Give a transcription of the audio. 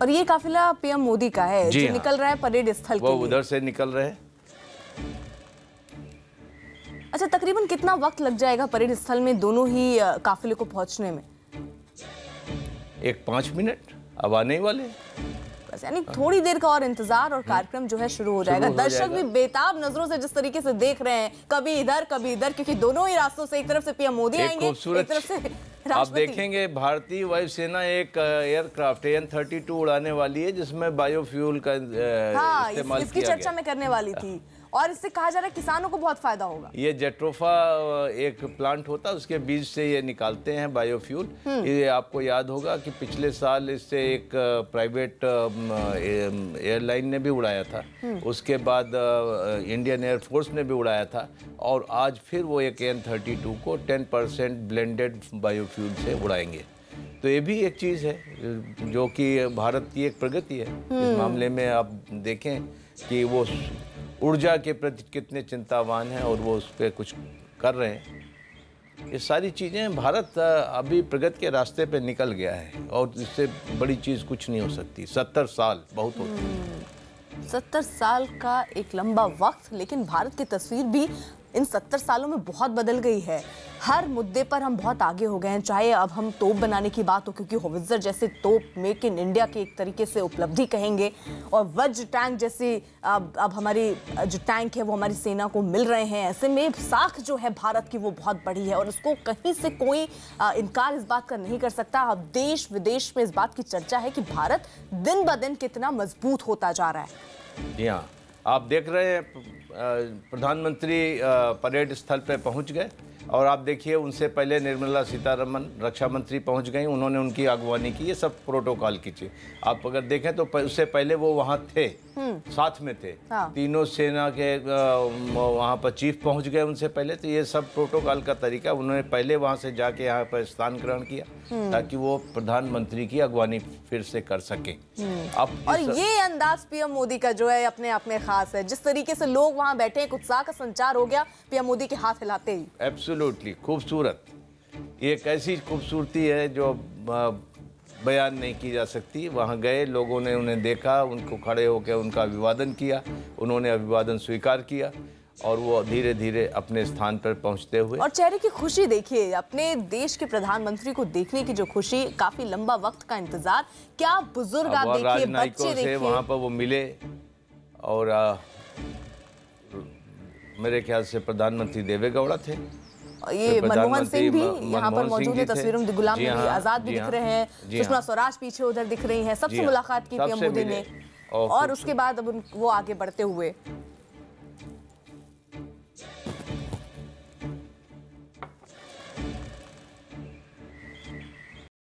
और ये काफिला पीएम मोदी का है जो निकल रहा है परेड स्थल के लिए। वो उधर से निकल रहे हैं। अच्छा, तकरीबन कितना वक्त लग जाएगा परेड स्थल में दोनों ही काफिले को पहुंचने में? 5 मिनट, अब आने ही वाले। बस, यानी थोड़ी देर का और इंतजार और कार्यक्रम जो है शुरू हो जाएगा। दर्शक भी बेताब नजरों से जिस तरीके से देख रहे हैं, कभी इधर कभी इधर, क्योंकि दोनों ही रास्तों से, एक तरफ से पीएम मोदी आएंगे, एक तरफ से आप देखेंगे भारतीय वायुसेना एक एयरक्राफ्ट AN-32 उड़ाने वाली है जिसमें बायोफ्यूल का इस्तेमाल इसकी चर्चा में करने वाली थी। और इससे कहा जा रहा है किसानों को बहुत फायदा होगा। ये जेट्रोफा एक प्लांट होता है, उसके बीज से ये निकालते हैं बायोफ्यूल। ये आपको याद होगा कि पिछले साल इससे एक प्राइवेट एयरलाइन ने भी उड़ाया था, उसके बाद इंडियन एयरफोर्स ने भी उड़ाया था, और आज फिर वो एक AN-32 को 10% ब्लेंडेड बायोफ्यूल से उड़ाएंगे। तो ये भी एक चीज़ है जो कि भारत की एक प्रगति है इस मामले में। आप देखें कि वो ऊर्जा के प्रति कितने चिंतावान हैं और वो उस पर कुछ कर रहे हैं। ये सारी चीज़ें, भारत अभी प्रगति के रास्ते पे निकल गया है और इससे बड़ी चीज़ कुछ नहीं हो सकती। 70 साल बहुत होते हैं। 70 साल का एक लंबा वक्त, लेकिन भारत की तस्वीर भी इन 70 सालों में बहुत बदल गई है। हर मुद्दे पर हम बहुत आगे हो गए हैं, चाहे अब हम तोप बनाने की बात हो, क्योंकि होवित्जर जैसे तोप मेक इन इंडिया की एक तरीके से उपलब्धि कहेंगे, और वज्र टैंक जैसे अब हमारी जो टैंक है वो हमारी सेना को मिल रहे हैं। ऐसे में साख जो है भारत की वो बहुत बड़ी है और उसको कहीं से कोई इनकार इस बात का नहीं कर सकता। अब देश विदेश में इस बात की चर्चा है कि भारत दिन ब दिन कितना मजबूत होता जा रहा है। जी हाँ, आप देख रहे हैं प्रधानमंत्री परेड स्थल पर पहुंच गए, और आप देखिए उनसे पहले निर्मला सीतारमण रक्षा मंत्री पहुंच गई, उन्होंने उनकी अगवानी की। ये सब प्रोटोकॉल की चीज। आप अगर देखें तो उससे पहले वो वहाँ थे, साथ में थे। हाँ। तीनों सेना के वहाँ पर चीफ पहुंच गए उनसे पहले। तो ये सब प्रोटोकॉल का तरीका, उन्होंने पहले वहाँ से जाके यहाँ पर स्थान ग्रहण किया ताकि वो प्रधानमंत्री की अगवानी फिर से कर सकें। अब और ये अंदाज पीएम मोदी का जो है अपने आप में खास है। जिस तरीके से लोग वहाँ बैठे, एक उत्साह का संचार हो गया पीएम मोदी के हाथ हिलाते ही। एब्सोल्युटली खूबसूरत। ये एक ऐसी खूबसूरती है जो बयान नहीं की जा सकती। वहाँ गए, लोगों ने उन्हें देखा, उनको खड़े होकर उनका अभिवादन किया, उन्होंने अभिवादन स्वीकार किया, और वो धीरे धीरे अपने स्थान पर पहुंचते हुए, और चेहरे की खुशी देखिए, अपने देश के प्रधानमंत्री को देखने की जो खुशी, काफी लंबा वक्त का इंतजार। क्या बुजुर्ग आप देखिए, बच्चे देखिए, वहाँ पर वो मिले, और मेरे ख्याल से प्रधानमंत्री देवेगौड़ा थे। ये मनमोहन सिंह भी यहाँ पर मौजूद है, तस्वीरों में गुलाम नबी आजाद भी दिख रहे हैं, सुषमा स्वराज पीछे उधर दिख रही हैं। सबसे मुलाकात की पीएम मोदी ने, और उसके बाद अब वो आगे बढ़ते हुए